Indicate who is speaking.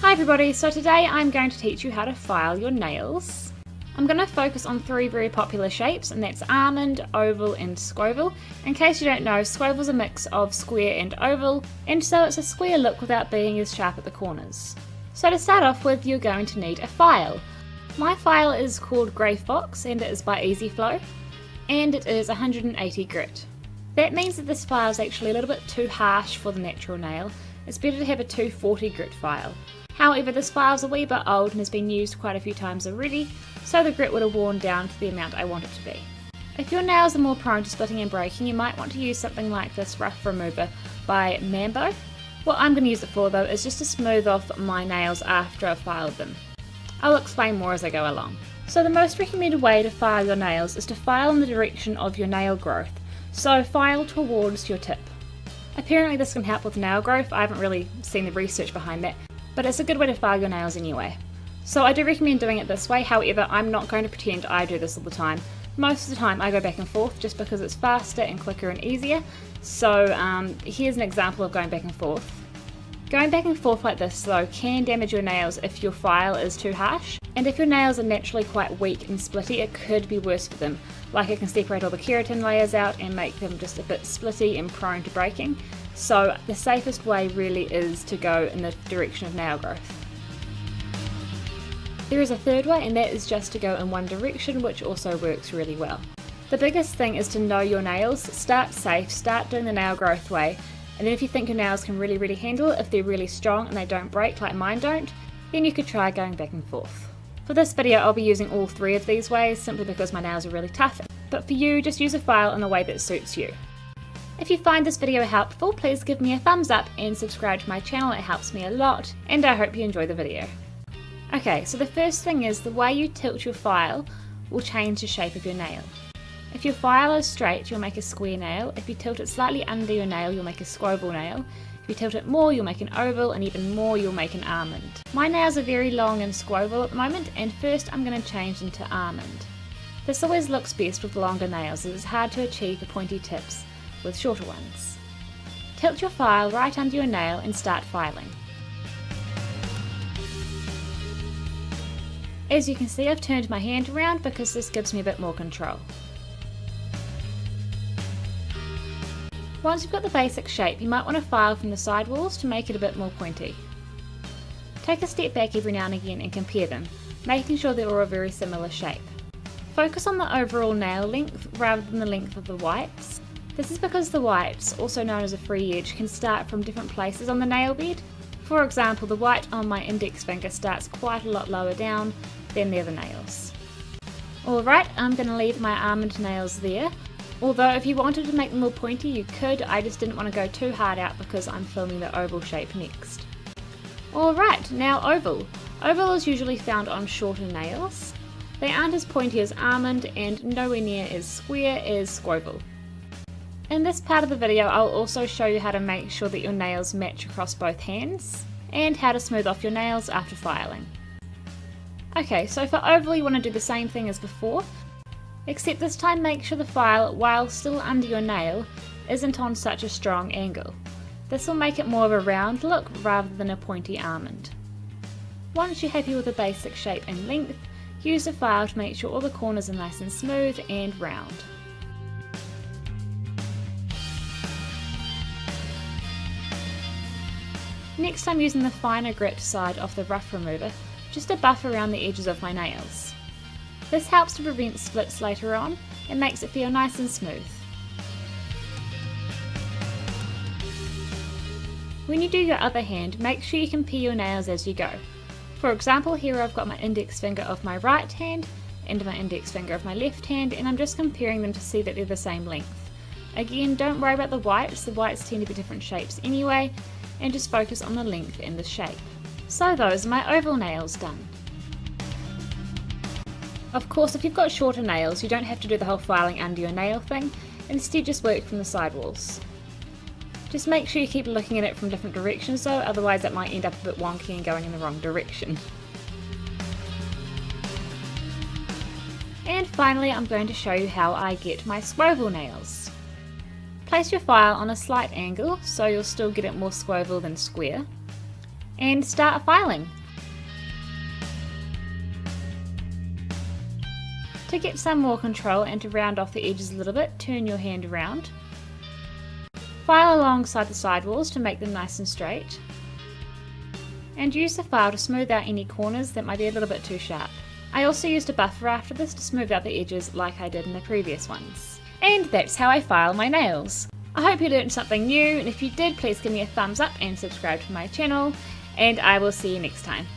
Speaker 1: Hi everybody, so today I'm going to teach you how to file your nails. I'm going to focus on three very popular shapes, and that's almond, oval and squoval. In case you don't know, squoval is a mix of square and oval, and so it's a square look without being as sharp at the corners. So to start off with, you're going to need a file. My file is called Grey Fox and it is by Easy Flow, and it is 180 grit. That means that this file is actually a little bit too harsh for the natural nail. It's better to have a 240 grit file. However, this file is a wee bit old and has been used quite a few times already, so the grit would have worn down to the amount I want it to be. If your nails are more prone to splitting and breaking, you might want to use something like this rough remover by Mambo. What I'm going to use it for though is just to smooth off my nails after I've filed them. I'll explain more as I go along. So the most recommended way to file your nails is to file in the direction of your nail growth, so file towards your tip. Apparently this can help with nail growth. I haven't really seen the research behind that, but it's a good way to file your nails anyway. So I do recommend doing it this way, however I'm not going to pretend I do this all the time. Most of the time I go back and forth just because it's faster and quicker and easier. So here's an example of going back and forth. Going back and forth like this though can damage your nails if your file is too harsh, and if your nails are naturally quite weak and splitty, it could be worse for them. Like it can separate all the keratin layers out and make them just a bit splitty and prone to breaking. So the safest way really is to go in the direction of nail growth. There is a third way, and that is just to go in one direction, which also works really well. The biggest thing is to know your nails. Start safe, start doing the nail growth way, and then if you think your nails can really handle it, if they're really strong and they don't break like mine don't, then you could try going back and forth. For this video I'll be using all three of these ways simply because my nails are really tough, but for you just use a file in a way that suits you. If you find this video helpful, please give me a thumbs up and subscribe to my channel, it helps me a lot, and I hope you enjoy the video. Okay, so the first thing is the way you tilt your file will change the shape of your nail. If your file is straight, you'll make a square nail. If you tilt it slightly under your nail, you'll make a squoval nail. If you tilt it more, you'll make an oval, and even more, you'll make an almond. My nails are very long and squoval at the moment, and first I'm going to change them to almond. This always looks best with longer nails, as it's hard to achieve the pointy tips with shorter ones. Tilt your file right under your nail and start filing. As you can see, I've turned my hand around because this gives me a bit more control. Once you've got the basic shape, you might want to file from the side walls to make it a bit more pointy. Take a step back every now and again and compare them, making sure they're all a very similar shape. Focus on the overall nail length rather than the length of the whites. This is because the whites, also known as a free edge, can start from different places on the nail bed. For example, the white on my index finger starts quite a lot lower down than the other nails. Alright, I'm going to leave my almond nails there. Although if you wanted to make them more pointy you could, I just didn't want to go too hard out because I'm filming the oval shape next. Alright, now oval. Oval is usually found on shorter nails. They aren't as pointy as almond and nowhere near as square as squoval. In this part of the video I'll also show you how to make sure that your nails match across both hands, and how to smooth off your nails after filing. Okay, so for oval you want to do the same thing as before, except this time make sure the file, while still under your nail, isn't on such a strong angle. This will make it more of a round look rather than a pointy almond. Once you're happy with the basic shape and length, use the file to make sure all the corners are nice and smooth and round. Next I'm using the finer grit side of the rough remover just to buff around the edges of my nails. This helps to prevent splits later on and makes it feel nice and smooth. When you do your other hand, make sure you compare your nails as you go. For example, here I've got my index finger of my right hand and my index finger of my left hand, and I'm just comparing them to see that they're the same length. Again, don't worry about the whites tend to be different shapes anyway, and just focus on the length and the shape. So those are my oval nails done. Of course, if you've got shorter nails, you don't have to do the whole filing under your nail thing, instead just work from the sidewalls. Just make sure you keep looking at it from different directions though, otherwise it might end up a bit wonky and going in the wrong direction. And finally I'm going to show you how I get my squoval nails. Place your file on a slight angle so you'll still get it more squoval than square, and start filing. To get some more control and to round off the edges a little bit, turn your hand around. File alongside the sidewalls to make them nice and straight. And use the file to smooth out any corners that might be a little bit too sharp. I also used a buffer after this to smooth out the edges like I did in the previous ones. And that's how I file my nails. I hope you learned something new, and if you did, please give me a thumbs up and subscribe to my channel, and I will see you next time.